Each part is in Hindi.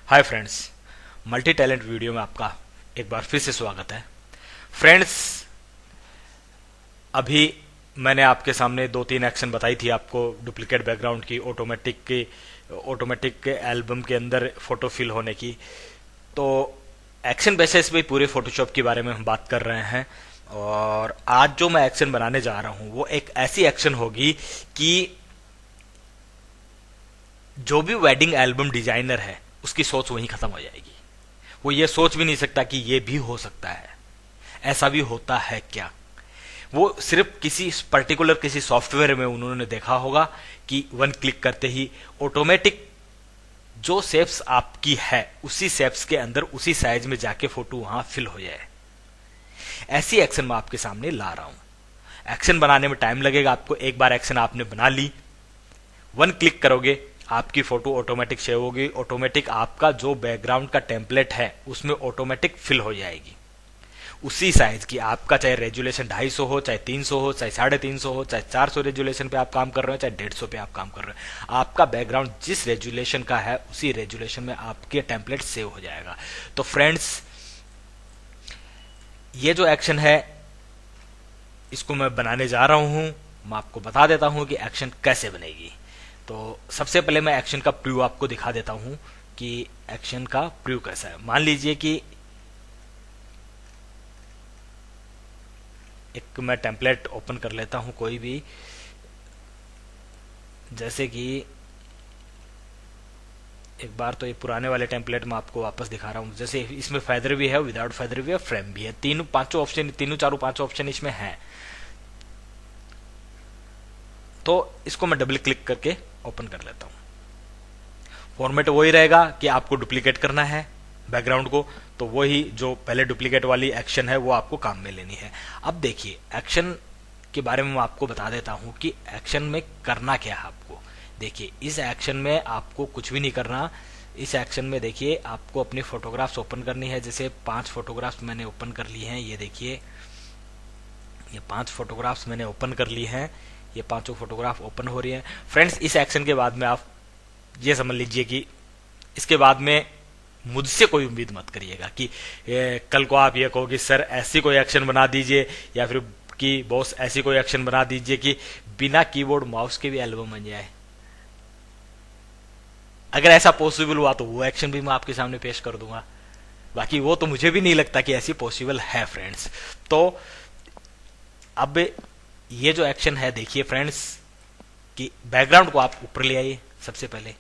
Hi friends, multi talent video में आपका एक बार फिर से स्वागत है। फ्रेंड्स, अभी मैंने आपके सामने 2-3 एक्शन बताई थी आपको डुप्लीकेट बैकग्राउंड की, ऑटोमेटिक एल्बम के अंदर फोटो फिल होने की। तो एक्शन बेसिस पे पूरे फोटोशॉप के बारे में हम बात कर रहे हैं। और आज जो मैं एक्शन बनाने जा रहा हूं वो एक ऐसी एक्शन होगी कि जो भी वेडिंग एल्बम डिजाइनर है उसकी सोच वहीं खत्म हो जाएगी। वो ये सोच भी नहीं सकता कि ये भी हो सकता है, ऐसा भी होता है क्या। वो सिर्फ किसी सॉफ्टवेयर में उन्होंने देखा होगा कि वन क्लिक करते ही ऑटोमेटिक जो शेप्स आपकी है उसी शेप्स के अंदर उसी साइज में जाके फोटो वहां फिल हो जाए। ऐसी एक्शन मैं आपके सामने ला रहा हूं। एक्शन बनाने में टाइम लगेगा आपको। एक बार एक्शन आपने बना ली, वन क्लिक करोगे, आपकी फोटो ऑटोमेटिक सेव होगी। ऑटोमेटिक आपका जो बैकग्राउंड का टेम्पलेट है उसमें ऑटोमेटिक फिल हो जाएगी उसी साइज की। आपका चाहे रेजुलेशन 250 हो, चाहे 300 हो, चाहे 350 हो, चाहे 400 रेजुलेशन पे आप काम कर रहे हो, चाहे 150 पे आप काम कर रहे हो, आपका बैकग्राउंड जिस रेजुलेशन का है उसी रेजुलेशन में आपके टेम्पलेट सेव हो जाएगा। तो फ्रेंड्स, ये जो एक्शन है इसको मैं बनाने जा रहा हूं। मैं आपको बता देता हूं कि एक्शन कैसे बनेगी। तो सबसे पहले मैं एक्शन का प्रीव्यू आपको दिखा देता हूं कि एक्शन का प्रीव्यू कैसा है। मान लीजिए कि एक मैं टेम्पलेट ओपन कर लेता हूं कोई भी, जैसे कि एक बार तो ये पुराने वाले टेम्पलेट में आपको वापस दिखा रहा हूं। जैसे इसमें फेदर भी है, विदाउट फेदर भी है, फ्रेम भी है, पांचों ऑप्शन इसमें है। तो इसको मैं डबल क्लिक करके ओपन कर लेता हूं। फॉर्मेट वही रहेगा कि आपको डुप्लीकेट करना है बैकग्राउंड को, तो वही जो पहले डुप्लीकेट वाली एक्शन है वो आपको काम में लेनी है। अब देखिए, एक्शन के बारे में मैं आपको बता देता हूं कि एक्शन में करना क्या है आपको। देखिए, इस एक्शन में आपको कुछ भी नहीं करना। इस एक्शन में देखिए, आपको अपनी फोटोग्राफ्स ओपन करनी है। जैसे 5 फोटोग्राफ्स मैंने ओपन कर ली हैं। ये देखिए, ये 5 फोटोग्राफ्स मैंने ओपन कर ली हैं। ये पांचों फोटोग्राफ ओपन हो रही हैं। फ्रेंड्स, इस एक्शन के बाद में आप ये समझ लीजिए कि इसके बाद में मुझसे कोई उम्मीद मत करिएगा कि कल को आप ये कहो कि सर ऐसी कोई एक्शन बना दीजिए, या फिर कि बॉस ऐसी कोई एक्शन बना दीजिए कि बिना कीबोर्ड माउस के भी एल्बम बन जाए। अगर ऐसा पॉसिबल हुआ तो वो एक्शन भी मैं आपके सामने पेश कर दूंगा। बाकी वो तो मुझे भी नहीं लगता कि ऐसी पॉसिबल है फ्रेंड्स। तो अब ये जो एक्शन है, देखिए फ्रेंड्स, कि बैकग्राउंड को आप ऊपर ले आइए। सबसे पहले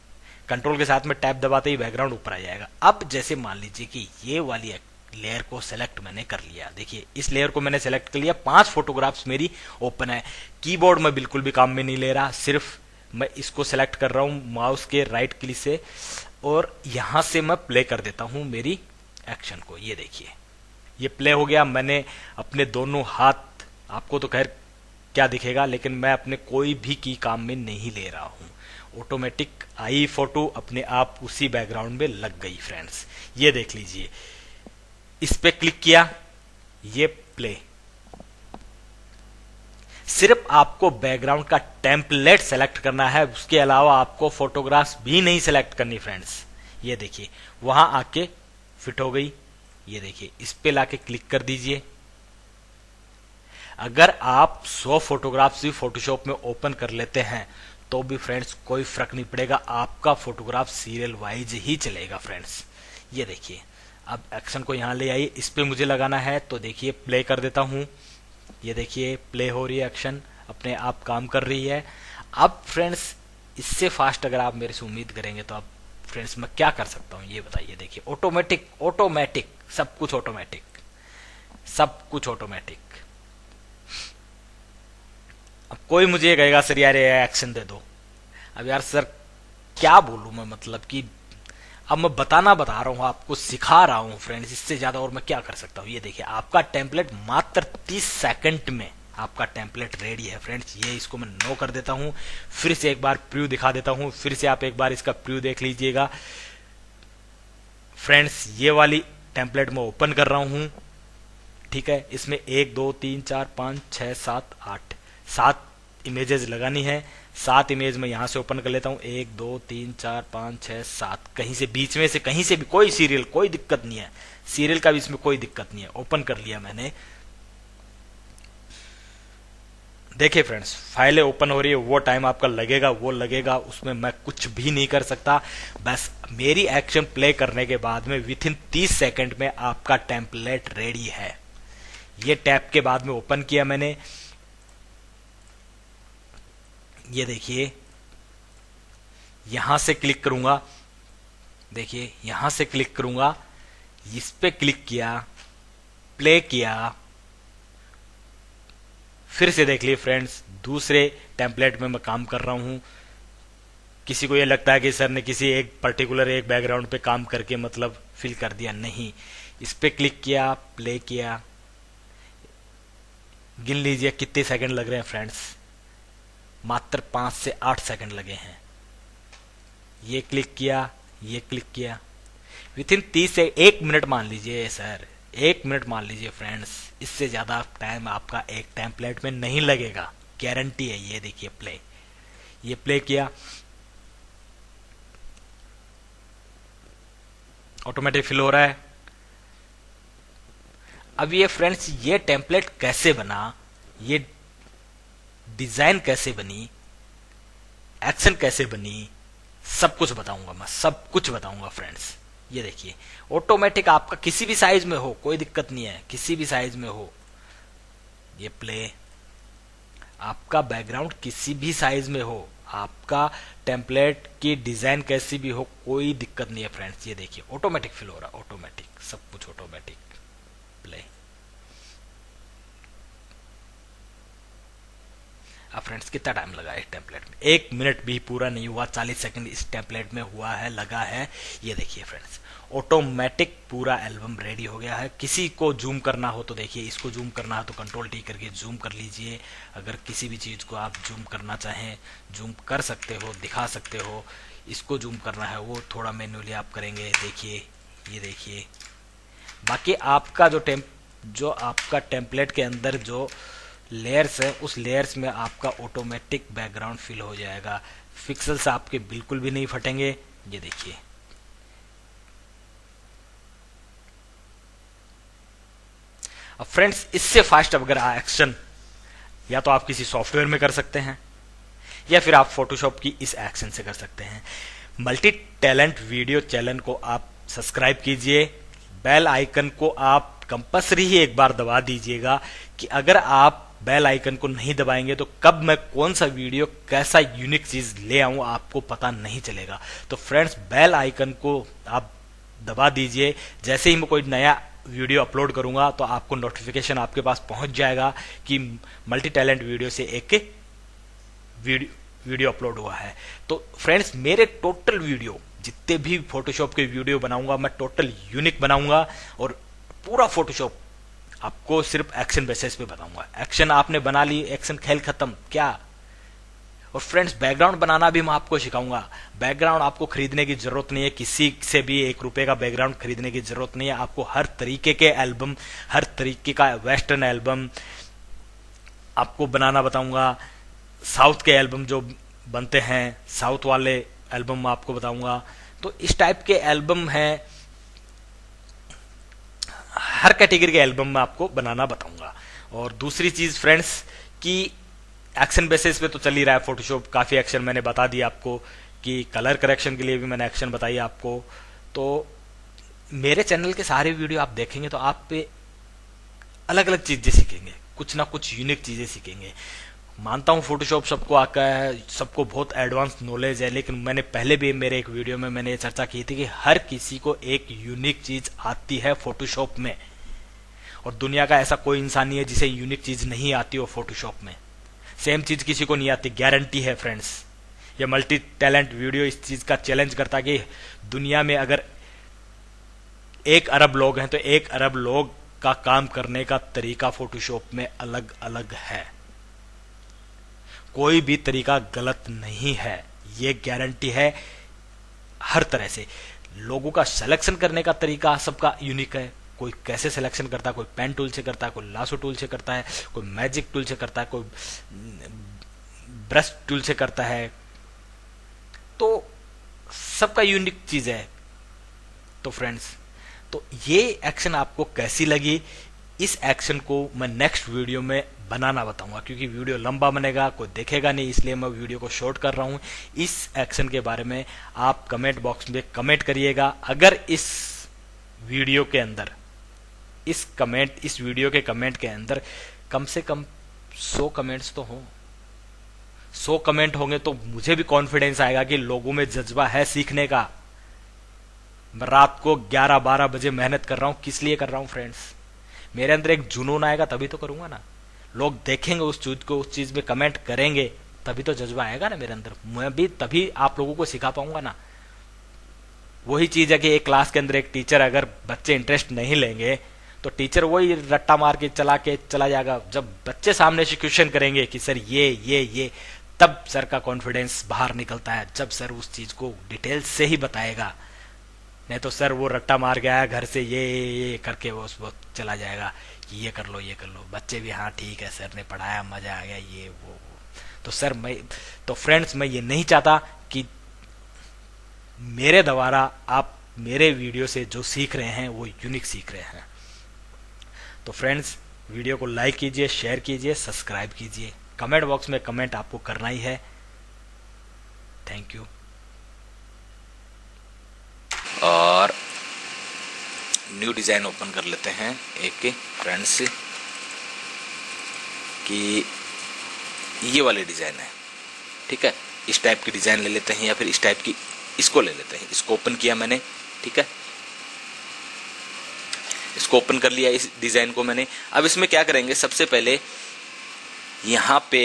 कंट्रोल के साथ में टैब दबाते ही बैकग्राउंड ऊपर आ जाएगा। अब जैसे मान लीजिए कि ये वाली लेयर को सेलेक्ट मैंने कर लिया। देखिए, इस लेयर को मैंने सेलेक्ट कर लिया। 5 फोटोग्राफ्स मेरी ओपन है। कीबोर्ड में बिल्कुल भी काम में नहीं ले रहा, सिर्फ मैं इसको सेलेक्ट कर रहा हूं माउस के राइट क्लिक से, और यहां से मैं प्ले कर देता हूं मेरी एक्शन को। ये देखिए, ये प्ले हो गया। मैंने अपने दोनों हाथ, आपको तो खैर क्या दिखेगा, लेकिन मैं अपने कोई भी की काम में नहीं ले रहा हूं। ऑटोमेटिक आई फोटो अपने आप उसी बैकग्राउंड में लग गई। फ्रेंड्स, ये देख लीजिए, इस पे क्लिक किया, ये प्ले। सिर्फ आपको बैकग्राउंड का टेम्पलेट सेलेक्ट करना है, उसके अलावा आपको फोटोग्राफ्स भी नहीं सेलेक्ट करनी। फ्रेंड्स, ये देखिए, वहां आके फिट हो गई। ये देखिए, इस पे लाके क्लिक कर दीजिए। अगर आप 100 फोटोग्राफ्स भी फोटोशॉप में ओपन कर लेते हैं तो भी फ्रेंड्स कोई फर्क नहीं पड़ेगा, आपका फोटोग्राफ सीरियल वाइज ही चलेगा। फ्रेंड्स, ये देखिए, अब एक्शन को यहां ले आइए। इस पे मुझे लगाना है, तो देखिए प्ले कर देता हूं। ये देखिए, प्ले हो रही है, एक्शन अपने आप काम कर रही है। अब फ्रेंड्स, इससे फास्ट अगर आप मेरे से उम्मीद करेंगे तो अब फ्रेंड्स मैं क्या कर सकता हूं ये बताइए। देखिए, ऑटोमेटिक सब कुछ ऑटोमेटिक। अब कोई मुझे कहेगा सर यार ये एक्शन दे दो। अब यार सर क्या बोलूं मैं, मतलब कि अब मैं बता रहा हूं आपको, सिखा रहा हूं फ्रेंड्स, इससे ज्यादा और मैं क्या कर सकता हूं। ये देखिए, आपका टेम्पलेट मात्र 30 सेकंड में आपका टेम्पलेट रेडी है। फ्रेंड्स, ये इसको मैं नो कर देता हूं। फिर से एक बार प्रीव्यू दिखा देता हूं, फिर से आप एक बार इसका प्रीव्यू देख लीजिएगा। फ्रेंड्स, ये वाली टेम्पलेट मैं ओपन कर रहा हूं, ठीक है। इसमें 1 2 3 4 5 6 7 8 7 इमेजेस लगानी है। 7 इमेज में यहां से ओपन कर लेता हूं, 1 2 3 4 5 6 7, कहीं से बीच में से कहीं से भी कोई सीरियल, कोई दिक्कत नहीं है, सीरियल का भी इसमें कोई दिक्कत नहीं है। ओपन कर लिया मैंने। देखिए फ्रेंड्स, फाइलें ओपन हो रही है, वो टाइम आपका लगेगा, वो लगेगा, उसमें मैं कुछ भी नहीं कर सकता। बस मेरी एक्शन प्ले करने के बाद में विथ इन 30 सेकंड में आपका टेम्पलेट रेडी है। ये टैब के बाद में ओपन किया मैंने, ये देखिए, यहां से क्लिक करूंगा, देखिए यहां से क्लिक करूंगा, इस पे क्लिक किया, प्ले किया, फिर से देख लिए फ्रेंड्स, दूसरे टेम्पलेट में मैं काम कर रहा हूं। किसी को ये लगता है कि सर ने किसी एक पर्टिकुलर एक बैकग्राउंड पे काम करके मतलब फिल कर दिया, नहीं, इस पे क्लिक किया, प्ले किया, गिन लीजिए कितने सेकंड लग रहे हैं फ्रेंड्स, मात्र 5 से 8 सेकंड लगे हैं। ये क्लिक किया, ये क्लिक किया, विथ इन 30 से 1 मिनट मान लीजिए सर, 1 मिनट मान लीजिए फ्रेंड्स, इससे ज्यादा टाइम आपका एक टेम्पलेट में नहीं लगेगा, गारंटी है। ये देखिए प्ले, ये प्ले किया, ऑटोमेटिक फिल हो रहा है। अब ये फ्रेंड्स, ये टेम्पलेट कैसे बना, ये डिजाइन कैसे बनी, एक्शन कैसे बनी, सब कुछ बताऊंगा मैं, सब कुछ बताऊंगा फ्रेंड्स। ये देखिए ऑटोमेटिक आपका किसी भी साइज में हो, कोई दिक्कत नहीं है, किसी भी साइज में हो, ये प्ले, आपका बैकग्राउंड किसी भी साइज में हो, आपका टेम्पलेट की डिजाइन कैसी भी हो, कोई दिक्कत नहीं है फ्रेंड्स। ये देखिए ऑटोमेटिक फिल हो रहा है, ऑटोमेटिक, सब कुछ ऑटोमेटिक। प्ले। अब फ्रेंड्स कितना टाइम लगा इस टेम्पलेट में, 1 मिनट भी पूरा नहीं हुआ, 40 सेकंड इस टेम्पलेट में हुआ है, लगा है। ये देखिए फ्रेंड्स, ऑटोमेटिक पूरा एल्बम रेडी हो गया है। किसी को जूम करना हो तो देखिए, इसको जूम करना है तो कंट्रोल टी करके जूम कर लीजिए। अगर किसी भी चीज को आप जूम करना चाहें, जूम कर सकते हो, दिखा सकते हो। इसको जूम करना है वो थोड़ा मैन्युअली आप करेंगे, देखिए, ये देखिए। बाकी आपका जो आपका टेम्पलेट के अंदर जो लेयर्स है, उस लेयर्स में आपका ऑटोमेटिक बैकग्राउंड फिल हो जाएगा, पिक्सेल्स आपके बिल्कुल भी नहीं फटेंगे। ये देखिए, अब फ्रेंड्स इससे फास्ट अगर एक्शन या तो आप किसी सॉफ्टवेयर में कर सकते हैं, या फिर आप फोटोशॉप की इस एक्शन से कर सकते हैं। मल्टी टैलेंट वीडियो चैनल को आप सब्सक्राइब कीजिए, बेल आइकन को आप कंपल्सरी ही एक बार दबा दीजिएगा, कि अगर आप बेल आइकन को नहीं दबाएंगे तो कब मैं कौन सा वीडियो कैसा यूनिक चीज ले आऊं आपको पता नहीं चलेगा। तो फ्रेंड्स बेल आइकन को आप दबा दीजिए, जैसे ही मैं कोई नया वीडियो अपलोड करूंगा तो आपको नोटिफिकेशन आपके पास पहुंच जाएगा कि मल्टी टैलेंट वीडियो से एक वीडियो अपलोड हुआ है। तो फ्रेंड्स मेरे टोटल वीडियो, जितने भी फोटोशॉप के वीडियो बनाऊंगा, मैं टोटल यूनिक बनाऊंगा, और पूरा फोटोशॉप आपको सिर्फ एक्शन बेसिस पे बताऊंगा। एक्शन आपने बना ली, एक्शन खेल खत्म, क्या। और फ्रेंड्स बैकग्राउंड बनाना भी मैं आपको सिखाऊंगा। बैकग्राउंड आपको खरीदने की जरूरत नहीं है, किसी से भी 1 रुपए का बैकग्राउंड खरीदने की जरूरत नहीं है। आपको हर तरीके के एल्बम, हर तरीके का वेस्टर्न एल्बम आपको बनाना बताऊंगा। साउथ के एल्बम जो बनते हैं, साउथ वाले एल्बम मैं आपको बताऊंगा। तो इस टाइप के एल्बम हैं, हर कैटेगरी के एल्बम में आपको बनाना बताऊंगा। और दूसरी चीज फ्रेंड्स कि एक्शन बेसिस पे तो चल ही रहा है फोटोशॉप, काफी एक्शन मैंने बता दिया आपको, कि कलर करेक्शन के लिए भी मैंने एक्शन बताई आपको। तो मेरे चैनल के सारे वीडियो आप देखेंगे तो आप पे अलग अलग चीजें सीखेंगे, कुछ ना कुछ यूनिक चीजें सीखेंगे। मानता हूं फोटोशॉप सबको आता है, सबको बहुत एडवांस नॉलेज है, लेकिन मैंने पहले भी मेरे एक वीडियो में मैंने ये चर्चा की थी कि हर किसी को एक यूनिक चीज आती है फोटोशॉप में, और दुनिया का ऐसा कोई इंसान नहीं है जिसे यूनिक चीज नहीं आती हो फोटोशॉप में। सेम चीज किसी को नहीं आती, गारंटी है फ्रेंड्स। ये मल्टी टैलेंट वीडियो इस चीज का चैलेंज करता है कि दुनिया में अगर 1 अरब लोग हैं तो 1 अरब लोग का काम करने का तरीका फोटोशॉप में अलग अलग है, कोई भी तरीका गलत नहीं है, ये गारंटी है। हर तरह से लोगों का सिलेक्शन करने का तरीका सबका यूनिक है, कोई कैसे सिलेक्शन करता है, कोई पेन टूल से करता है, कोई लासो टूल से करता है, कोई मैजिक टूल से करता है, कोई ब्रश टूल से करता है, तो सबका यूनिक चीज है। तो फ्रेंड्स, तो ये एक्शन आपको कैसी लगी, इस एक्शन को मैं नेक्स्ट वीडियो में बनाना बताऊंगा, क्योंकि वीडियो लंबा बनेगा, कोई देखेगा नहीं, इसलिए मैं वीडियो को शॉर्ट कर रहा हूं। इस एक्शन के बारे में आप कमेंट बॉक्स में कमेंट करिएगा। अगर इस वीडियो के अंदर इस वीडियो के कमेंट के अंदर कम से कम 100 कमेंट्स तो हों, 100 कमेंट होंगे तो मुझे भी कॉन्फिडेंस आएगा कि लोगों में जज्बा है सीखने का। मैं रात को 11-12 बजे मेहनत कर रहा हूं, किस लिए कर रहा हूं फ्रेंड्स? मेरे अंदर एक जुनून आएगा तभी तो करूंगा ना। लोग देखेंगे उस चीज को, उस चीज में कमेंट करेंगे, तभी तो जज्बा आएगा ना मेरे अंदर। मैं भी तभी आप लोगों को सिखा पाऊंगा ना। वही चीज है कि एक क्लास के अंदर एक टीचर, अगर बच्चे इंटरेस्ट नहीं लेंगे तो टीचर वही रट्टा मार के चला जाएगा। जब बच्चे सामने से क्वेश्चन करेंगे कि सर ये, तब सर का कॉन्फिडेंस बाहर निकलता है, जब सर उस चीज को डिटेल से ही बताएगा। नहीं तो सर वो रट्टा मार के आया घर से ये करके वो चला जाएगा कि ये कर लो। बच्चे भी हाँ ठीक है सर ने पढ़ाया, मजा आ गया, ये वो। तो फ्रेंड्स, मैं ये नहीं चाहता कि मेरे द्वारा आप मेरे वीडियो से जो सीख रहे हैं वो यूनिक सीख रहे हैं। तो फ्रेंड्स, वीडियो को लाइक कीजिए, शेयर कीजिए, सब्सक्राइब कीजिए। कमेंट बॉक्स में कमेंट आपको करना ही है। Thank you. और न्यू डिजाइन ओपन कर लेते हैं एक फ्रेंड्स कि ये वाले डिजाइन है, ठीक है। इस टाइप की डिजाइन ले लेते हैं या फिर इस टाइप की इसको ले लेते हैं। इसको ओपन किया मैंने, ठीक है, इसको ओपन कर लिया इस डिजाइन को मैंने। अब इसमें क्या करेंगे, सबसे पहले यहां पे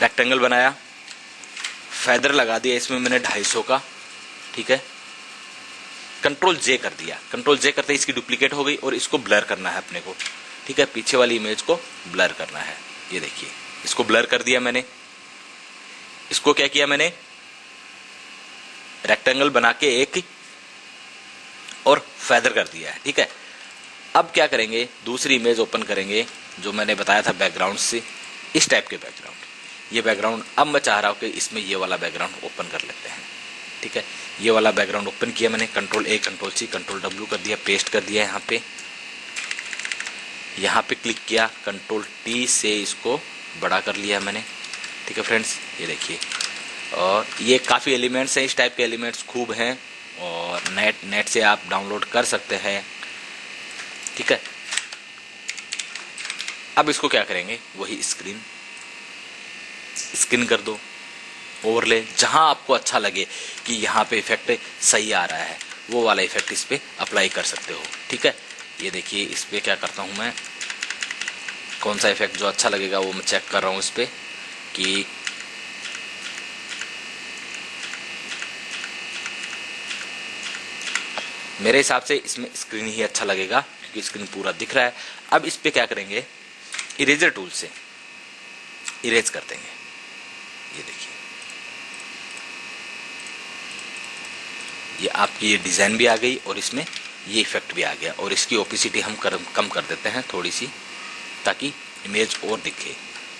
रेक्टेंगल बनाया, फेदर लगा दिया इसमें मैंने 250 का, ठीक है। कंट्रोल जे कर दिया, कंट्रोल जे करते ही इसकी डुप्लीकेट हो गई और इसको ब्लर करना है अपने को, ठीक है। पीछे वाली इमेज को ब्लर करना है, ये देखिए, इसको ब्लर कर दिया मैंने। इसको क्या किया मैंने, रेक्टेंगल बना के एक और फेदर कर दिया है, ठीक है। अब क्या करेंगे, दूसरी इमेज ओपन करेंगे जो मैंने बताया था बैकग्राउंड से, इस टाइप के बैकग्राउंड, ये बैकग्राउंड। अब मैं चाह रहा हूं कि इसमें ये वाला बैकग्राउंड ओपन कर लेते हैं, ठीक है। ये वाला बैकग्राउंड ओपन किया मैंने, control A, control C, control W कर दिया, पेस्ट कर दिया यहाँ पे क्लिक किया, कंट्रोल टी से इसको बड़ा कर लिया मैंने, ठीक है फ्रेंड्स, ये देखिए। और ये काफ़ी एलिमेंट्स हैं, इस टाइप के एलिमेंट्स खूब हैं और नेट से आप डाउनलोड कर सकते हैं, ठीक है। अब इसको क्या करेंगे, वही स्क्रीन कर दो, ओवरले, जहां आपको अच्छा लगे कि यहाँ पे इफेक्ट सही आ रहा है, वो वाला इफेक्ट इस पे अप्लाई कर सकते हो, ठीक है। ये देखिए, इस पे क्या करता हूं मैं, कौन सा इफेक्ट जो अच्छा लगेगा वो मैं चेक कर रहा हूं इस पे कि मेरे हिसाब से इसमें स्क्रीन ही अच्छा लगेगा क्योंकि स्क्रीन पूरा दिख रहा है। अब इस पे क्या करेंगे, इरेजर टूल से इरेज कर देंगे, ये देखिए, ये आपकी ये डिजाइन भी आ गई और इसमें ये इफेक्ट भी आ गया। और इसकी ओपेसिटी हम कम कर देते हैं थोड़ी सी, ताकि इमेज और दिखे,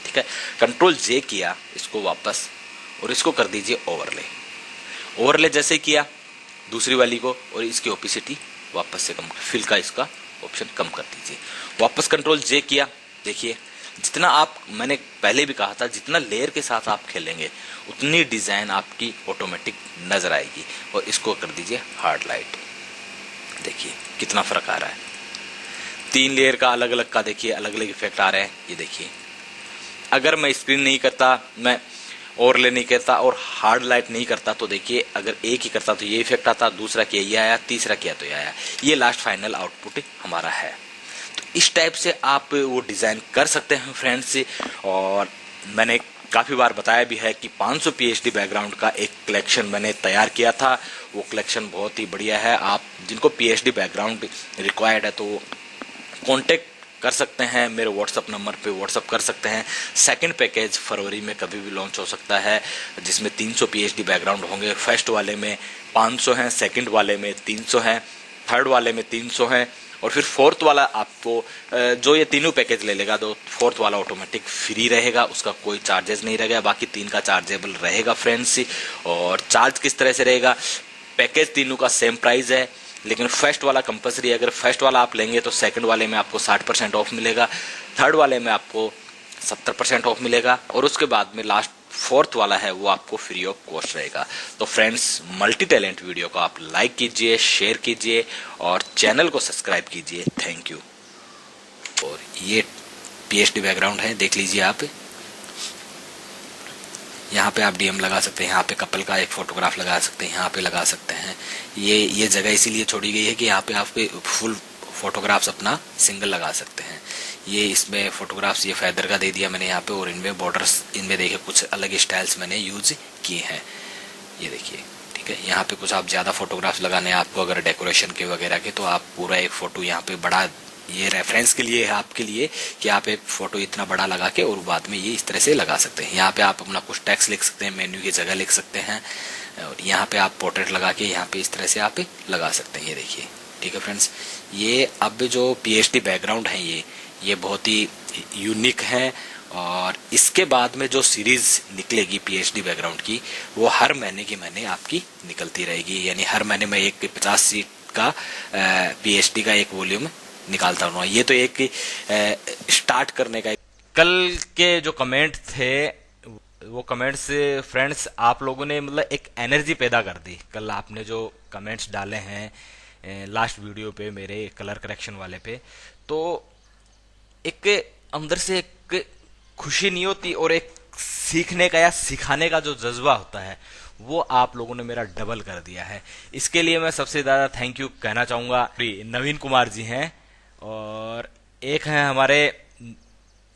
ठीक है। कंट्रोल जे किया इसको वापस और इसको कर दीजिए ओवरले जैसे किया दूसरी वाली को, और इसकी ओपेसिटी वापस से कम, फिल का इसका ऑप्शन कम कर दीजिए। वापस कंट्रोल जे किया, देखिए जितना आप, मैंने पहले भी कहा था, जितना लेयर के साथ आप खेलेंगे उतनी डिजाइन आपकी ऑटोमेटिक नजर आएगी। और इसको कर दीजिए हार्ड लाइट, देखिए कितना फर्क आ रहा है। 3 लेयर का अलग अलग का देखिए अलग अलग इफेक्ट आ रहे हैं, ये देखिए। अगर मैं स्क्रीन नहीं करता, मैं ओवरले नहीं करता और हार्ड लाइट नहीं करता, तो देखिए अगर एक ही करता तो ये इफेक्ट आता, दूसरा किया ये आया, तीसरा किया तो ये आया। ये लास्ट फाइनल आउटपुट हमारा है। तो इस टाइप से आप वो डिजाइन कर सकते हैं फ्रेंड्स। और मैंने काफी बार बताया भी है कि 500 पीएचडी बैकग्राउंड का एक कलेक्शन मैंने तैयार किया था। वो कलेक्शन बहुत ही बढ़िया है। आप जिनको पीएचडी बैकग्राउंड रिक्वायर्ड है तो कांटेक्ट कर सकते हैं, मेरे व्हाट्सअप नंबर पे व्हाट्सअप कर सकते हैं। सेकंड पैकेज फरवरी में कभी भी लॉन्च हो सकता है, जिसमें 300 पीएचडी बैकग्राउंड होंगे। फर्स्ट वाले में 500 हैं, सेकंड वाले में 300 हैं, थर्ड वाले में 300 हैं और फिर फोर्थ वाला आपको जो ये तीनों पैकेज ले लेगा तो फोर्थ वाला ऑटोमेटिक फ्री रहेगा, उसका कोई चार्जेस नहीं रहेगा, बाकी 3 का चार्जेबल रहेगा फ्रेंड्स। और चार्ज किस तरह से रहेगा, पैकेज तीनों का सेम प्राइस है, लेकिन फर्स्ट वाला कंपलसरी है। अगर फर्स्ट वाला आप लेंगे तो सेकंड वाले में आपको 60% ऑफ मिलेगा, थर्ड वाले में आपको 70% ऑफ मिलेगा, और उसके बाद में लास्ट फोर्थ वाला है वो आपको फ्री ऑफ कॉस्ट रहेगा। तो फ्रेंड्स, मल्टी टैलेंट वीडियो को आप लाइक कीजिए, शेयर कीजिए और चैनल को सब्सक्राइब कीजिए। Thank you. और ये पीएचडी बैकग्राउंड है, देख लीजिए आप। यहाँ पे आप डीएम लगा सकते हैं, यहाँ पे कपल का एक फोटोग्राफ लगा सकते हैं, यहाँ पे लगा सकते हैं। ये जगह इसीलिए छोड़ी गई है कि यहाँ पे आप फुल फोटोग्राफ्स अपना सिंगल लगा सकते हैं। ये इसमें फोटोग्राफ्स ये फैदर का दे दिया मैंने यहाँ पे, और इनमें बॉर्डर्स, इनमें देखिए कुछ अलग स्टाइल्स मैंने यूज किए हैं, ये देखिए। ठीक है, यहाँ पे कुछ आप ज़्यादा फोटोग्राफ्स लगाने हैं आपको अगर डेकोरेशन के वगैरह के, तो आप पूरा एक फ़ोटो यहाँ पे बड़ा, ये रेफरेंस के लिए है आपके लिए कि आप एक फ़ोटो इतना बड़ा लगा के और बाद में ये इस तरह से लगा सकते हैं। यहाँ पे आप अपना कुछ टेक्स्ट लिख सकते हैं, मेन्यू की जगह लिख सकते हैं, और यहाँ पे आप पोर्ट्रेट लगा के यहाँ पे इस तरह से आप लगा सकते हैं, ये देखिए। ठीक है फ्रेंड्स, ये अब जो पीएचडी बैकग्राउंड है ये बहुत ही यूनिक है, और इसके बाद में जो सीरीज निकलेगी पीएचडी बैकग्राउंड की, वो हर महीने की महीने आपकी निकलती रहेगी। यानी हर महीने में एक 50 सीट का पीएचडी का एक वॉल्यूम निकालता हूँ। ये तो एक स्टार्ट करने का। कल के जो कमेंट थे वो कमेंट्स फ्रेंड्स आप लोगों ने मतलब एक एनर्जी पैदा कर दी। कल आपने जो कमेंट्स डाले हैं लास्ट वीडियो पे मेरे कलर करेक्शन वाले पे, तो एक अंदर से एक खुशी नहीं होती, और एक सीखने का या सिखाने का जो जज्बा होता है वो आप लोगों ने मेरा डबल कर दिया है। इसके लिए मैं सबसे ज्यादा थैंक यू कहना चाहूंगा। नवीन कुमार जी हैं, और एक हैं हमारे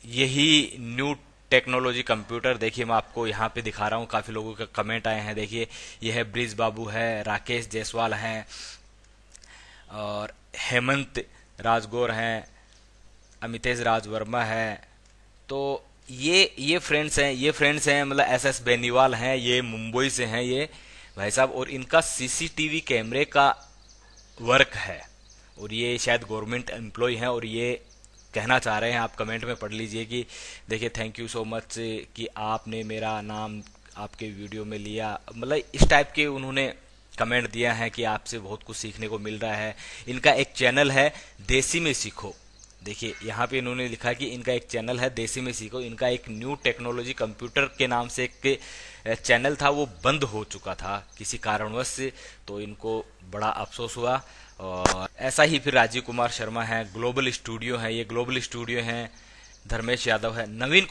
यही न्यू टेक्नोलॉजी कंप्यूटर। देखिए मैं आपको यहाँ पे दिखा रहा हूँ, काफी लोगों के कमेंट आए हैं। देखिए ये है ब्रिज बाबू है, राकेश जायसवाल हैं, और हेमंत राजगौर हैं, अमितेश राज वर्मा है। तो ये फ्रेंड्स हैं मतलब एसएस बेनीवाल हैं, ये मुंबई से हैं ये भाई साहब, और इनका सीसीटीवी कैमरे का वर्क है, और ये शायद गवर्नमेंट एम्प्लॉय हैं, और ये कहना चाह रहे हैं, आप कमेंट में पढ़ लीजिए कि देखिए थैंक यू सो मच कि आपने मेरा नाम आपके वीडियो में लिया, मतलब इस टाइप के उन्होंने कमेंट दिया है कि आपसे बहुत कुछ सीखने को मिल रहा है। इनका एक चैनल है देसी में सीखो, देखिए यहाँ पे इन्होंने लिखा कि इनका एक चैनल है देसी में सीखो। इनका एक न्यू टेक्नोलॉजी कंप्यूटर के नाम से एक चैनल था, वो बंद हो चुका था किसी कारणवश से, तो इनको बड़ा अफसोस हुआ। और ऐसा ही फिर राजीव कुमार शर्मा है, ग्लोबल स्टूडियो है, ये ग्लोबल स्टूडियो है। धर्मेश यादव है, नवीन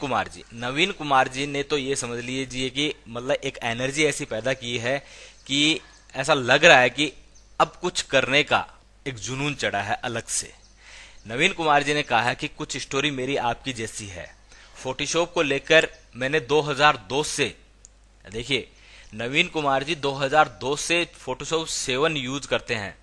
कुमार जी ने तो ये समझ लीजिए कि मतलब एक एनर्जी ऐसी पैदा की है कि ऐसा लग रहा है कि अब कुछ करने का एक जुनून चढ़ा है अलग से। नवीन कुमार जी ने कहा है कि कुछ स्टोरी मेरी आपकी जैसी है। फोटोशॉप को लेकर मैंने 2002 से, देखिए नवीन कुमार जी 2002 से फोटोशॉप 7 यूज करते हैं।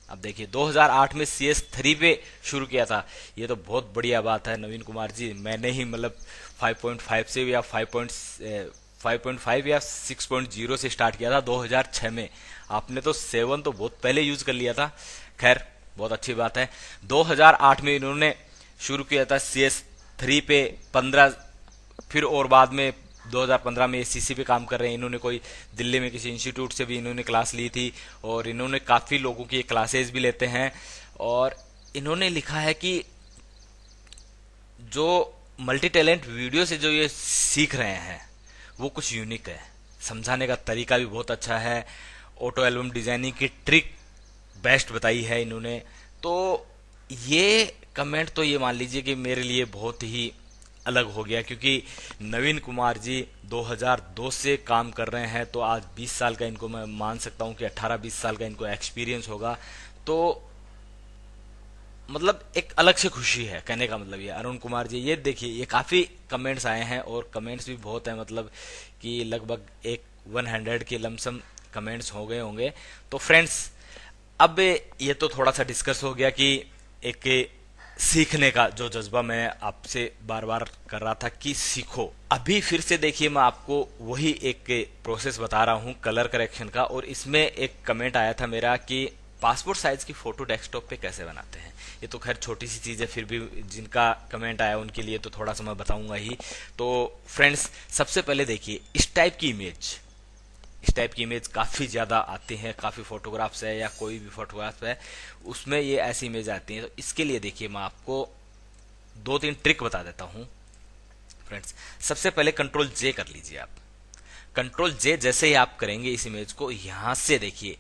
अब देखिए 2008 में CS3 पे शुरू किया था, ये तो बहुत बढ़िया बात है नवीन कुमार जी। मैंने ही मतलब 5.5 से या 5.5 या 6.0 से स्टार्ट किया था 2006 में। आपने तो 7 तो बहुत पहले यूज कर लिया था, खैर बहुत अच्छी बात है। 2008 में इन्होंने शुरू किया था CS3 पे 15, फिर और बाद में 2015 में CC पे काम कर रहे हैं। इन्होंने कोई दिल्ली में किसी इंस्टीट्यूट से भी इन्होंने क्लास ली थी, और इन्होंने काफ़ी लोगों की क्लासेस भी लेते हैं। और इन्होंने लिखा है कि जो मल्टी टैलेंट वीडियो से जो ये सीख रहे हैं वो कुछ यूनिक है, समझाने का तरीका भी बहुत अच्छा है। ऑटो एल्बम डिजाइनिंग की ट्रिक बेस्ट बताई है इन्होंने। तो ये कमेंट तो ये मान लीजिए कि मेरे लिए बहुत ही अलग हो गया, क्योंकि नवीन कुमार जी 2002 से काम कर रहे हैं, तो आज 20 साल का इनको मैं मान सकता हूं कि 18-20 साल का इनको एक्सपीरियंस होगा। तो मतलब एक अलग से खुशी है, कहने का मतलब ये। अरुण कुमार जी, ये देखिए ये काफी कमेंट्स आए हैं, और कमेंट्स भी बहुत है, मतलब कि लगभग 100 के लमसम कमेंट्स हो गए होंगे। तो फ्रेंड्स अब ये तो थोड़ा सा डिस्कस हो गया कि एक सीखने का जो जज्बा मैं आपसे बार बार कर रहा था कि सीखो। अभी फिर से देखिए मैं आपको वही एक प्रोसेस बता रहा हूँ कलर करेक्शन का, और इसमें एक कमेंट आया था मेरा कि पासपोर्ट साइज की फोटो डेस्कटॉप पे कैसे बनाते हैं, ये तो खैर छोटी सी चीज़ है, फिर भी जिनका कमेंट आया उनके लिए तो थोड़ा सा मैं बताऊंगा ही। तो फ्रेंड्स सबसे पहले देखिए इस टाइप की इमेज काफ़ी ज़्यादा आती हैं, काफ़ी फोटोग्राफ्स है या कोई भी फोटोग्राफ है उसमें ये ऐसी इमेज आती हैं। तो इसके लिए देखिए मैं आपको 2-3 ट्रिक बता देता हूँ फ्रेंड्स। सबसे पहले कंट्रोल जे कर लीजिए आप। कंट्रोल जे जैसे ही आप करेंगे इस इमेज को, यहां से देखिए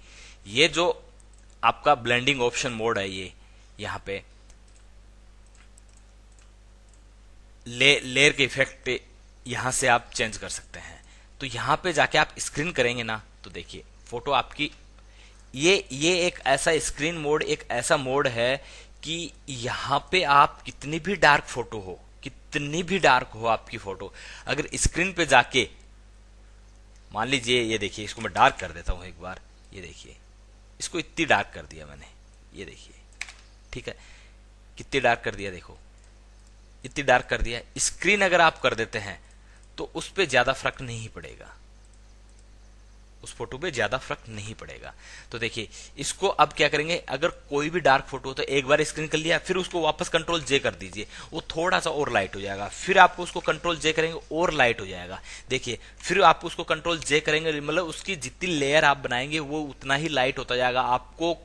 ये जो आपका ब्लेंडिंग ऑप्शन मोड है, ये यहां पे लेयर के इफेक्ट यहां से आप चेंज कर सकते हैं। तो यहां पे जाके आप स्क्रीन करेंगे ना, तो देखिए फोटो आपकी ये एक ऐसा स्क्रीन मोड, एक ऐसा मोड है कि यहां पे आप कितनी भी डार्क फोटो हो, कितनी भी डार्क हो आपकी फोटो, अगर स्क्रीन पे जाके मान लीजिए, ये देखिए इसको मैं डार्क कर देता हूं एक बार, ये देखिए इसको इतनी डार्क कर दिया मैंने, ये देखिए ठीक है कितनी डार्क कर दिया, देखो इतनी डार्क कर दिया। स्क्रीन अगर आप कर देते हैं तो उस पर ज्यादा फर्क नहीं पड़ेगा, उस फोटो पे ज्यादा फर्क नहीं पड़ेगा। तो देखिए इसको अब क्या करेंगे, अगर कोई भी डार्क फोटो तो एक बार स्क्रीन कर लिया, फिर उसको वापस कंट्रोल जे कर दीजिए, वो थोड़ा सा और लाइट हो जाएगा, फिर आपको उसको कंट्रोल जे करेंगे और लाइट हो जाएगा। देखिए फिर आप उसको कंट्रोल जे करेंगे, मतलब उसकी जितनी लेयर आप बनाएंगे वो उतना ही लाइट होता जाएगा। आपको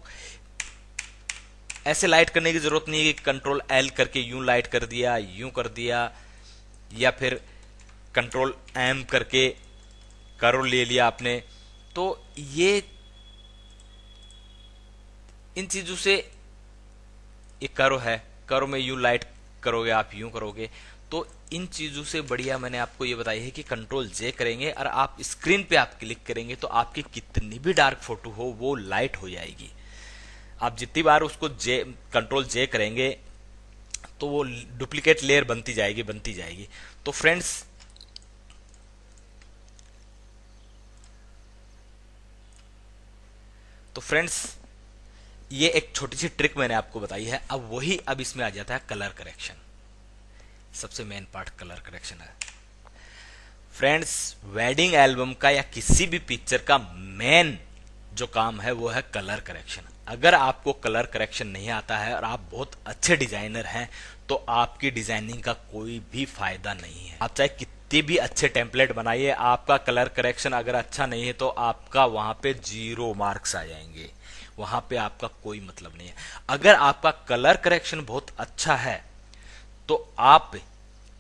ऐसे लाइट करने की जरूरत नहीं है कि कंट्रोल एल करके यूं लाइट कर दिया, यूं कर दिया, या फिर कंट्रोल एम करके कर्व ले लिया आपने। तो ये इन चीजों से, ये कर्व है, कर्व में यूं लाइट करोगे आप, यूं करोगे, तो इन चीजों से बढ़िया मैंने आपको ये बताई है कि कंट्रोल जे करेंगे और आप स्क्रीन पे आप क्लिक करेंगे तो आपकी कितनी भी डार्क फोटो हो वो लाइट हो जाएगी। आप जितनी बार उसको जे कंट्रोल जे करेंगे तो वो डुप्लीकेट लेयर बनती जाएगी बनती जाएगी। तो फ्रेंड्स ये एक छोटी सी ट्रिक मैंने आपको बताई है। अब इसमें आ जाता है कलर करेक्शन। सबसे मेन पार्ट कलर करेक्शन है फ्रेंड्स। वेडिंग एल्बम का या किसी भी पिक्चर का मेन जो काम है वो है कलर करेक्शन। अगर आपको कलर करेक्शन नहीं आता है और आप बहुत अच्छे डिजाइनर हैं तो आपकी डिजाइनिंग का कोई भी फायदा नहीं है। आप चाहे कितने भी अच्छे टेम्पलेट बनाइए, आपका कलर करेक्शन अगर अच्छा नहीं है तो आपका वहां पे 0 मार्क्स आ जाएंगे, वहां पे आपका कोई मतलब नहीं है। अगर आपका कलर करेक्शन बहुत अच्छा है तो आप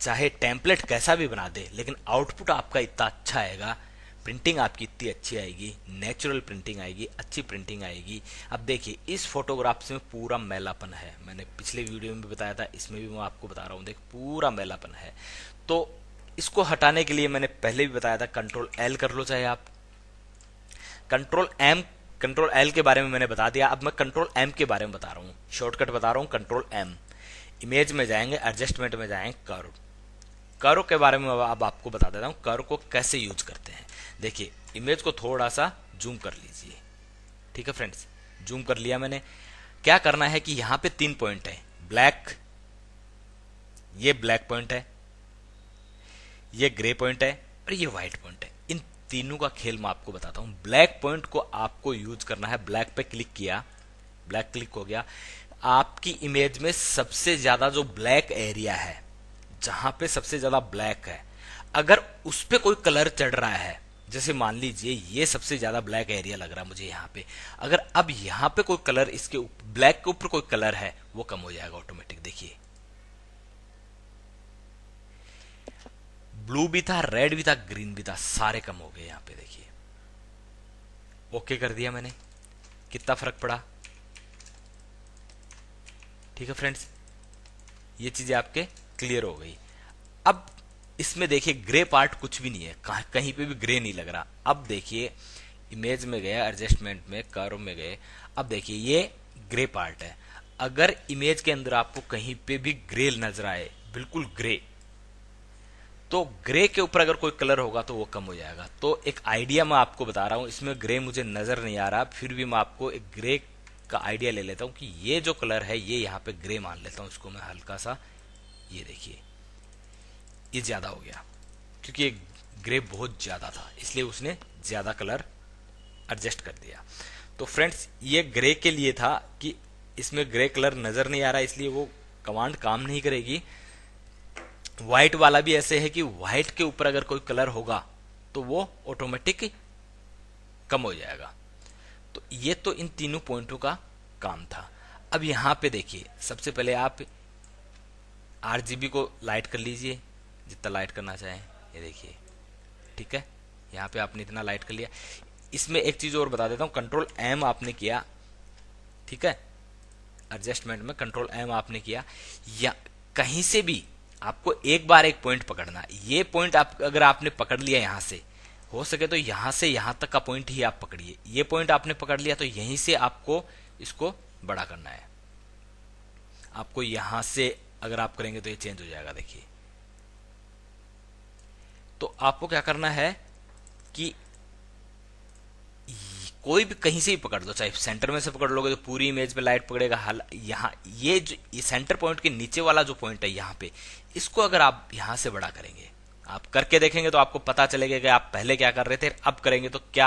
चाहे टेम्पलेट कैसा भी बना दे, लेकिन आउटपुट आपका इतना अच्छा आएगा, प्रिंटिंग आपकी इतनी अच्छी आएगी, नेचुरल प्रिंटिंग आएगी, अच्छी प्रिंटिंग आएगी। अब देखिए इस फोटोग्राफ्स में पूरा मैलापन है, मैंने पिछले वीडियो में भी बताया था, इसमें भी मैं आपको बता रहा हूँ, देख पूरा मैलापन है। तो इसको हटाने के लिए मैंने पहले भी बताया था कंट्रोल एल कर लो, चाहे आप कंट्रोल एल के बारे में मैंने बता दिया। अब मैं कंट्रोल एम के बारे में बता रहा हूँ, शॉर्टकट बता रहा हूँ। कंट्रोल एम, इमेज में जाएंगे, एडजस्टमेंट में जाएंगे, कर्व के बारे में अब आपको बता देता हूं कर्व को कैसे यूज करते हैं। देखिए इमेज को थोड़ा सा जूम कर लीजिए, ठीक है फ्रेंड्स, जूम कर लिया मैंने। क्या करना है कि यहां पे 3 पॉइंट है, ब्लैक, ये ब्लैक पॉइंट है, ये ग्रे पॉइंट है और ये व्हाइट पॉइंट है। इन तीनों का खेल मैं आपको बताता हूं। ब्लैक पॉइंट को आपको यूज करना है, ब्लैक पे क्लिक किया, ब्लैक क्लिक हो गया, आपकी इमेज में सबसे ज्यादा जो ब्लैक एरिया है, जहां पे सबसे ज्यादा ब्लैक है, अगर उस पे कोई कलर चढ़ रहा है, जैसे मान लीजिए ये सबसे ज्यादा ब्लैक एरिया लग रहा है मुझे यहाँ पे, अगर अब यहाँ पे कोई कलर, इसके ब्लैक के ऊपर कोई कलर है, वो कम हो जाएगा ऑटोमेटिक। देखिए ब्लू भी था, रेड भी था, ग्रीन भी था, सारे कम हो गए यहाँ पे। देखिए ओके कर दिया मैंने, कितना फर्क पड़ा, ठीक है फ्रेंड्स, ये चीजें आपके क्लियर हो गई। अब इसमें देखिए ग्रे पार्ट कुछ भी नहीं है, कहीं पे भी ग्रे नहीं लग रहा। अब देखिए इमेज में गया, एडजस्टमेंट में, कर्व में गए, अब देखिए ये ग्रे पार्ट है। अगर इमेज के अंदर आपको कहीं पे भी ग्रे नजर आए, बिल्कुल ग्रे, तो ग्रे के ऊपर अगर कोई कलर होगा तो वो कम हो जाएगा। तो एक आइडिया मैं आपको बता रहा हूं, इसमें ग्रे मुझे नजर नहीं आ रहा, फिर भी मैं आपको एक ग्रे का आइडिया ले लेता हूं कि ये जो कलर है ये यहाँ पे ग्रे मान लेता हूं इसको मैं हल्का सा। ये देखिए ये ज्यादा हो गया क्योंकि ग्रे बहुत ज्यादा था, इसलिए उसने ज्यादा कलर एडजस्ट कर दिया। तो फ्रेंड्स ये ग्रे के लिए था कि इसमें ग्रे कलर नजर नहीं आ रहा, इसलिए वो कमांड काम नहीं करेगी। व्हाइट वाला भी ऐसे है कि व्हाइट के ऊपर अगर कोई कलर होगा तो वो ऑटोमेटिक कम हो जाएगा। तो ये तो इन तीनों पॉइंटों का काम था। अब यहां पे देखिए, सबसे पहले आप आरजीबी को लाइट कर लीजिए जितना लाइट करना चाहें, ये देखिए, ठीक है। यहाँ पे आपने इतना लाइट कर लिया। इसमें एक चीज और बता देता हूँ, कंट्रोल एम आपने किया, ठीक है, एडजस्टमेंट में कंट्रोल एम आपने किया, या कहीं से भी आपको एक बार एक पॉइंट पकड़ना। ये पॉइंट आप अगर आपने पकड़ लिया, यहां से हो सके तो यहां से यहां तक का पॉइंट ही आप पकड़िए। ये पॉइंट आपने पकड़ लिया तो यहीं से आपको इसको बड़ा करना है। आपको यहां से अगर आप करेंगे तो ये चेंज हो जाएगा, देखिए। तो आपको क्या करना है कि कोई भी कहीं से ही पकड़ दो, चाहे सेंटर में से पकड़ लोगे तो पूरी इमेज पे लाइट पकड़ेगा। यहाँ ये जो ये सेंटर पॉइंट के नीचे वाला जो पॉइंट है यहाँ पे, इसको अगर आप यहां से बड़ा करेंगे, आप करके देखेंगे तो आपको पता चलेगा कि आप पहले क्या कर रहे थे, अब करेंगे तो क्या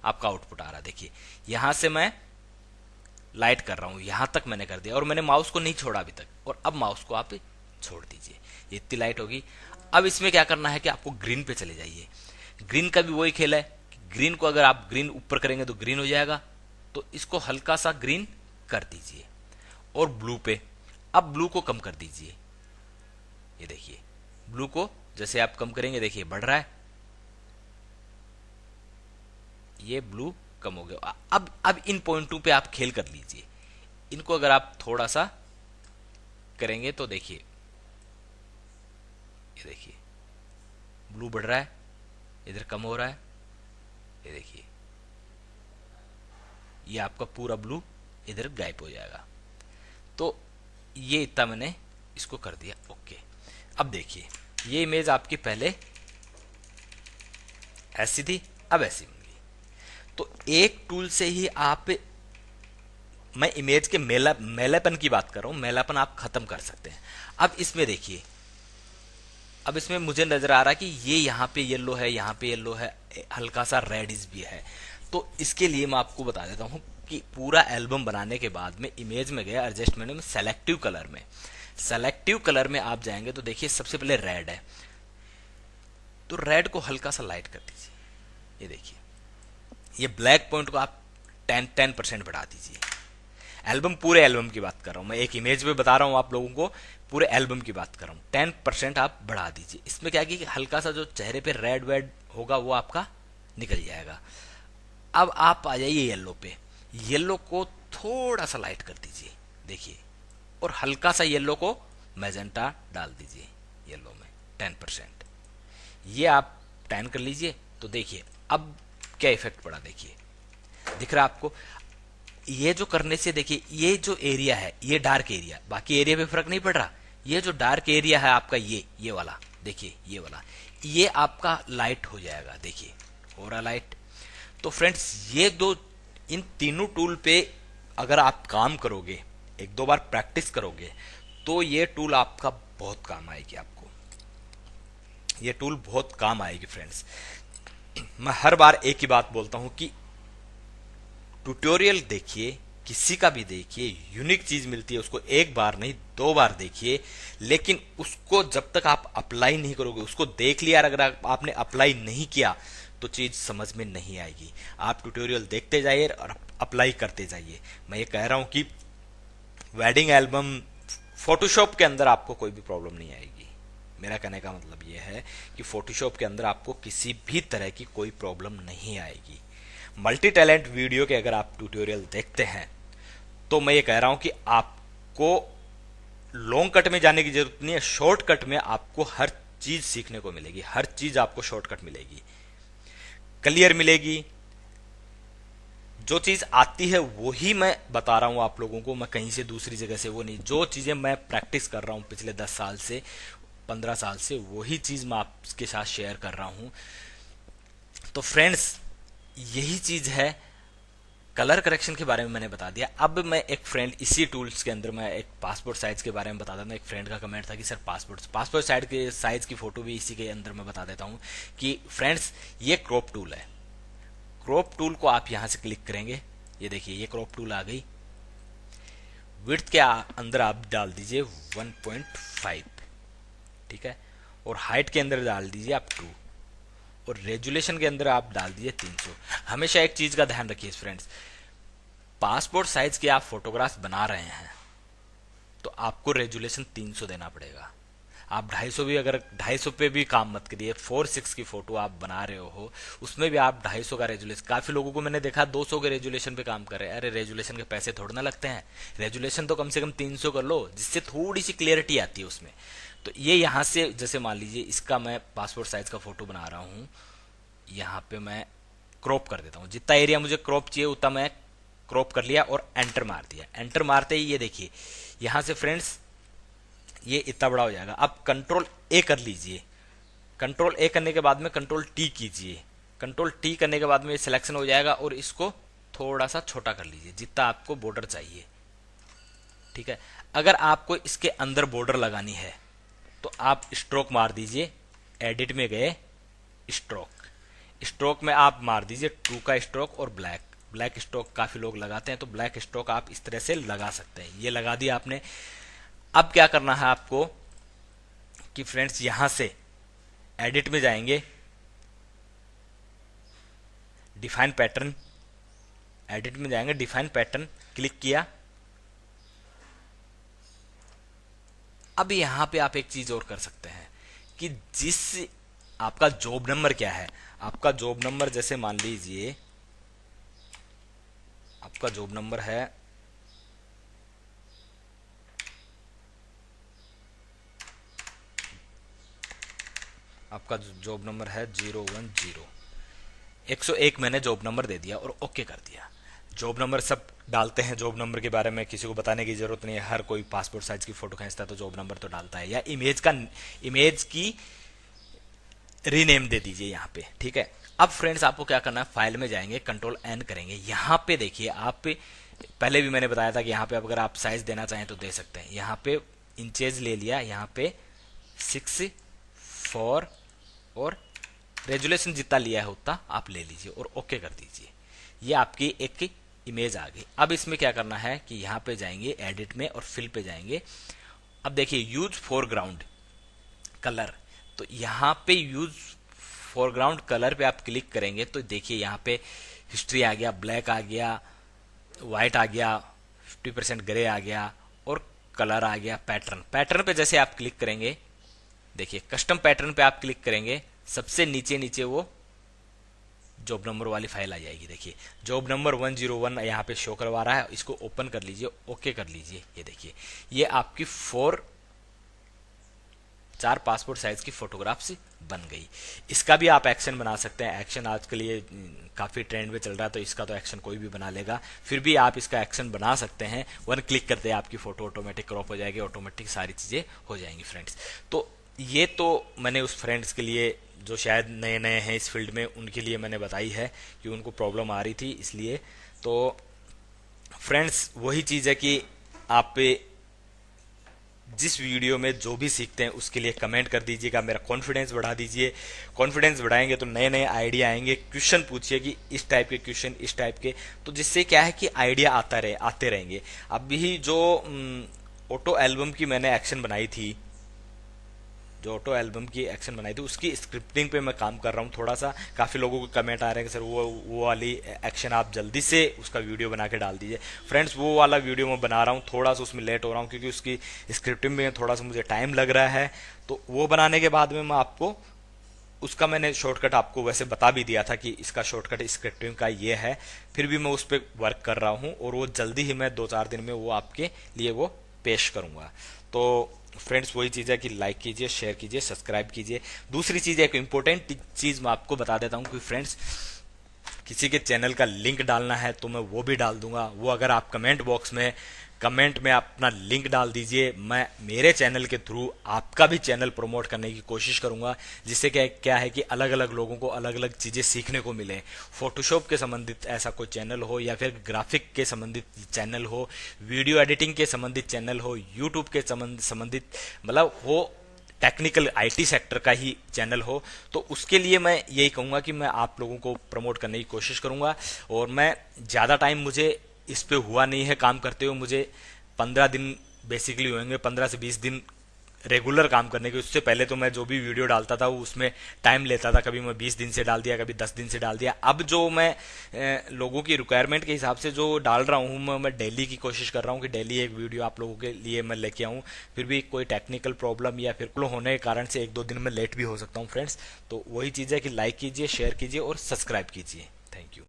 आपका आउटपुट आ रहा है। देखिए यहां से मैं लाइट कर रहा हूं, यहां तक मैंने कर दिया और मैंने माउस को नहीं छोड़ा अभी तक, और अब माउस को आप छोड़ दीजिए, ये इतनी लाइट होगी। अब इसमें क्या करना है कि आपको ग्रीन पे चले जाइए। ग्रीन का भी वही खेल है, ग्रीन को अगर आप ग्रीन ऊपर करेंगे तो ग्रीन हो जाएगा, तो इसको हल्का सा ग्रीन कर दीजिए। और ब्लू पे, अब ब्लू को कम कर दीजिए, ये देखिए ब्लू को जैसे आप कम करेंगे देखिए बढ़ रहा है, ये ब्लू कम हो गया। अब इन पॉइंटों पे आप खेल कर लीजिए। इनको अगर आप थोड़ा सा करेंगे तो देखिए, ये देखिए ब्लू बढ़ रहा है, इधर कम हो रहा है, ये देखिए ये आपका पूरा ब्लू इधर गायब हो जाएगा। तो ये इतना मैंने इसको कर दिया, ओके। अब देखिए ये इमेज आपकी पहले ऐसी थी, अब ऐसी बन गई। तो एक टूल से ही आप, मैं इमेज के मेलापन की बात कर रहा हूं, मेलापन आप खत्म कर सकते हैं। अब इसमें देखिए, अब इसमें मुझे नजर आ रहा है कि ये यहाँ पे येलो है, यहाँ पे येलो है, हल्का सा रेडिश भी है। तो इसके लिए मैं आपको बता देता हूँ कि पूरा एल्बम बनाने के बाद में इमेज में गया, एडजस्टमेंट में, सेलेक्टिव कलर में, सेलेक्टिव कलर में आप जाएंगे तो देखिए सबसे पहले रेड है, तो रेड को हल्का सा लाइट कर दीजिए, ये देखिए। ये ब्लैक पॉइंट को आप 10% बढ़ा दीजिए। एल्बम, पूरे एल्बम की बात कर रहा हूं मैं, एक इमेज में बता रहा हूं आप लोगों को, पूरे एल्बम की बात कर रहा हूं। 10% आप बढ़ा दीजिए। इसमें क्या है कि हल्का सा जो चेहरे पे रेड वेड होगा वो आपका निकल जाएगा। अब आप आ जाइए येलो पे, येलो को थोड़ा सा लाइट कर दीजिए, देखिए, और हल्का सा येलो को मैजेंटा डाल दीजिए येलो में 10%। ये आप 10 कर लीजिए तो देखिए अब क्या इफेक्ट पड़ा, देखिए दिख रहा आपको। ये जो करने से देखिए, ये जो एरिया है ये डार्क एरिया, बाकी एरिया पे फर्क नहीं पड़ रहा। ये जो डार्क एरिया है आपका, ये वाला देखिए, ये वाला, ये आपका लाइट हो जाएगा, देखिए हो रहा लाइट। तो फ्रेंड्स ये दो, इन तीनों टूल पे अगर आप काम करोगे, एक दो बार प्रैक्टिस करोगे, तो ये टूल आपका बहुत काम आएगी। आपको ये टूल बहुत काम आएगी फ्रेंड्स। मैं हर बार एक ही बात बोलता हूं कि ट्यूटोरियल देखिए, किसी का भी देखिए, यूनिक चीज मिलती है, उसको एक बार नहीं 2 बार देखिए, लेकिन उसको जब तक आप अप्लाई नहीं करोगे, उसको देख लिया अगर आपने अप्लाई नहीं किया तो चीज समझ में नहीं आएगी। आप ट्यूटोरियल देखते जाइए और अप्लाई करते जाइए। मैं ये कह रहा हूं कि वेडिंग एल्बम फोटोशॉप के अंदर आपको कोई भी प्रॉब्लम नहीं आएगी। मेरा कहने का मतलब यह है कि फोटोशॉप के अंदर आपको किसी भी तरह की कोई प्रॉब्लम नहीं आएगी। मल्टी टैलेंट वीडियो के अगर आप ट्यूटोरियल देखते हैं तो मैं ये कह रहा हूं कि आपको लॉन्ग कट में जाने की जरूरत नहीं है, शॉर्टकट में आपको हर चीज सीखने को मिलेगी, हर चीज आपको शॉर्टकट मिलेगी, क्लियर मिलेगी। जो चीज आती है वही मैं बता रहा हूं आप लोगों को, मैं कहीं से दूसरी जगह से वो नहीं। जो चीजें मैं प्रैक्टिस कर रहा हूं पिछले 10 साल से, 15 साल से, वही चीज मैं आपके साथ शेयर कर रहा हूं। तो फ्रेंड्स यही चीज है। कलर करेक्शन के बारे में मैंने बता दिया। अब मैं एक फ्रेंड, इसी टूल्स के अंदर मैं एक पासपोर्ट साइज के बारे में बता देता हूं। एक फ्रेंड का कमेंट था कि सर पासपोर्ट साइज की फोटो भी इसी के अंदर मैं बता देता हूं कि फ्रेंड्स ये क्रॉप टूल है। क्रॉप टूल को आप यहां से क्लिक करेंगे ये देखिए ये क्रॉप टूल आ गई। विड्थ के अंदर आप डाल दीजिए 1.5, ठीक है, और हाइट के अंदर डाल दीजिए आप 2, और रेजुलेशन के अंदर आप डाल दीजिए 300। हमेशा एक चीज का ध्यान रखिए फ्रेंड्स, पासपोर्ट साइज के आप फोटोग्राफ्स बना रहे हैं तो आपको रेजुलेशन 300 देना पड़ेगा। आप 250 भी, अगर 250 पे भी काम मत करिए, 4:6 की फोटो आप बना रहे हो उसमें भी आप 250 का रेजुलेशन। काफी लोगों को मैंने देखा 200 के रेजुलेशन पे काम कर रहे हैं। अरे रेजुलेशन के पैसे थोड़ा ना लगते हैं, रेजुलेशन तो कम से कम 300 कर लो, जिससे थोड़ी सी क्लियरिटी आती है उसमें। तो ये यहाँ से जैसे मान लीजिए इसका मैं पासपोर्ट साइज का फोटो बना रहा हूँ, यहाँ पे मैं क्रॉप कर देता हूँ, जितना एरिया मुझे क्रॉप चाहिए उतना मैं क्रॉप कर लिया और एंटर मार दिया। एंटर मारते ही ये देखिए यहां से फ्रेंड्स ये इतना बड़ा हो जाएगा। अब कंट्रोल ए कर लीजिए, कंट्रोल ए करने के बाद में कंट्रोल टी कीजिए, कंट्रोल टी करने के बाद में ये सिलेक्शन हो जाएगा और इसको थोड़ा सा छोटा कर लीजिए जितना आपको बॉर्डर चाहिए, ठीक है। अगर आपको इसके अंदर बॉर्डर लगानी है तो आप स्ट्रोक मार दीजिए, एडिट में गए स्ट्रोक, स्ट्रोक में आप मार दीजिए 2 का स्ट्रोक और ब्लैक स्ट्रोक काफी लोग लगाते हैं, तो ब्लैक स्ट्रोक आप इस तरह से लगा सकते हैं। ये लगा दिया आपने। अब क्या करना है आपको कि फ्रेंड्स यहां से एडिट में जाएंगे, डिफाइन पैटर्न, एडिट में जाएंगे, डिफाइन पैटर्न क्लिक किया। अब यहां पे आप एक चीज और कर सकते हैं कि जिस आपका जॉब नंबर क्या है, आपका जॉब नंबर जैसे मान लीजिए आपका जॉब नंबर है आपका जॉब नंबर है 010, 101 मैंने जॉब नंबर दे दिया और ओके कर दिया। जॉब नंबर सब डालते हैं, जॉब नंबर के बारे में किसी को बताने की जरूरत नहीं है, हर कोई पासपोर्ट साइज की फोटो खींचता है तो जॉब नंबर तो डालता है। या इमेज की रीनेम दे दीजिए यहाँ पे, ठीक है। अब फ्रेंड्स आपको क्या करना है, फाइल में जाएंगे, कंट्रोल एन करेंगे। यहाँ पे देखिए आप पहले भी मैंने बताया था कि यहाँ पे अगर आप साइज देना चाहें तो दे सकते हैं। यहाँ पे इंचेज ले लिया, यहाँ पे 6, 4 और रेजुलेशन जितना लिया है उतना आप ले लीजिए और ओके कर दीजिए। ये आपकी एक इमेज आ गई। अब इसमें क्या करना है कि यहाँ पे जाएंगे एडिट में और फिल पे जाएंगे। अब देखिए यूज फोरग्राउंड कलर, तो यहाँ पे यूज फोरग्राउंड कलर पे आप क्लिक करेंगे तो देखिए यहाँ पे हिस्ट्री आ गया, ब्लैक आ गया, व्हाइट आ गया, 50% ग्रे आ गया और कलर आ गया। पैटर्न पे जैसे आप क्लिक करेंगे, देखिए कस्टम पैटर्न पे आप क्लिक करेंगे, सबसे नीचे नीचे वो जॉब नंबर वाली फाइल आ जाएगी। देखिए जॉब नंबर 101 यहाँ पे शो करवा रहा है, इसको ओपन कर लीजिए, ओके कर लीजिए। ये देखिए ये आपकी 4 पासपोर्ट साइज की फोटोग्राफ्स बन गई। इसका भी आप एक्शन बना सकते हैं। एक्शन आजकल ये काफी ट्रेंड में चल रहा है तो इसका तो एक्शन कोई भी बना लेगा, फिर भी आप इसका एक्शन बना सकते हैं। 1 क्लिक करते हैं आपकी फोटो ऑटोमेटिक क्रॉप हो जाएगी, ऑटोमेटिक सारी चीजें हो जाएंगी फ्रेंड्स। तो ये तो मैंने उस फ्रेंड्स के लिए जो शायद नए नए हैं इस फील्ड में उनके लिए मैंने बताई है कि उनको प्रॉब्लम आ रही थी, इसलिए। तो फ्रेंड्स वही चीज है कि आप जिस वीडियो में जो भी सीखते हैं उसके लिए कमेंट कर दीजिएगा, मेरा कॉन्फिडेंस बढ़ा दीजिए। कॉन्फिडेंस बढ़ाएंगे तो नए नए आइडिया आएंगे। क्वेश्चन पूछिए कि इस टाइप के क्वेश्चन, इस टाइप के, तो जिससे क्या है कि आइडिया आते रहेंगे। अभी जो ऑटो एल्बम की मैंने एक्शन बनाई थी, उसकी स्क्रिप्टिंग पे मैं काम कर रहा हूँ थोड़ा सा। काफी लोगों को कमेंट आ रहे हैं कि सर वो वाली एक्शन आप जल्दी से उसका वीडियो बना के डाल दीजिए। फ्रेंड्स वो वाला वीडियो मैं बना रहा हूँ, थोड़ा सा उसमें लेट हो रहा हूँ क्योंकि उसकी स्क्रिप्टिंग में थोड़ा सा मुझे टाइम लग रहा है। तो वो बनाने के बाद में मैं आपको उसका मैंने शॉर्टकट आपको वैसे बता भी दिया था कि इसका शॉर्टकट स्क्रिप्टिंग का ये है, फिर भी मैं उस पर वर्क कर रहा हूँ और वो जल्दी ही मैं 2-4 दिन में वो आपके लिए वो पेश करूंगा। तो फ्रेंड्स वही चीज है कि लाइक कीजिए, शेयर कीजिए, सब्सक्राइब कीजिए। दूसरी चीज, एक इंपॉर्टेंट चीज मैं आपको बता देता हूं कि फ्रेंड्स किसी के चैनल का लिंक डालना है तो मैं वो भी डाल दूंगा। वो अगर आप कमेंट बॉक्स में अपना लिंक डाल दीजिए, मैं मेरे चैनल के थ्रू आपका भी चैनल प्रमोट करने की कोशिश करूंगा, जिससे क्या है कि अलग अलग लोगों को अलग अलग चीजें सीखने को मिले। फोटोशॉप के संबंधित ऐसा कोई चैनल हो या फिर ग्राफिक के संबंधित चैनल हो, वीडियो एडिटिंग के संबंधित चैनल हो, यूट्यूब के संबंधित मतलब हो, टेक्निकल आईटी सेक्टर का ही चैनल हो, तो उसके लिए मैं यही कहूँगा कि मैं आप लोगों को प्रमोट करने की कोशिश करूँगा। और मैं ज़्यादा टाइम मुझे इस पे हुआ नहीं है काम करते हुए, मुझे 15 दिन बेसिकली होंगे, 15 से 20 दिन रेगुलर काम करने के। उससे पहले तो मैं जो भी वीडियो डालता था वो उसमें टाइम लेता था, कभी मैं 20 दिन से डाल दिया, कभी 10 दिन से डाल दिया। अब जो मैं लोगों की रिक्वायरमेंट के हिसाब से जो डाल रहा हूँ, मैं डेली की कोशिश कर रहा हूँ कि डेली एक वीडियो आप लोगों के लिए मैं लेके आऊँ। फिर भी कोई टेक्निकल प्रॉब्लम या फिर होने के कारण से 1-2 दिन में लेट भी हो सकता हूँ फ्रेंड्स। तो वही चीज़ है कि लाइक कीजिए, शेयर कीजिए और सब्सक्राइब कीजिए। Thank you.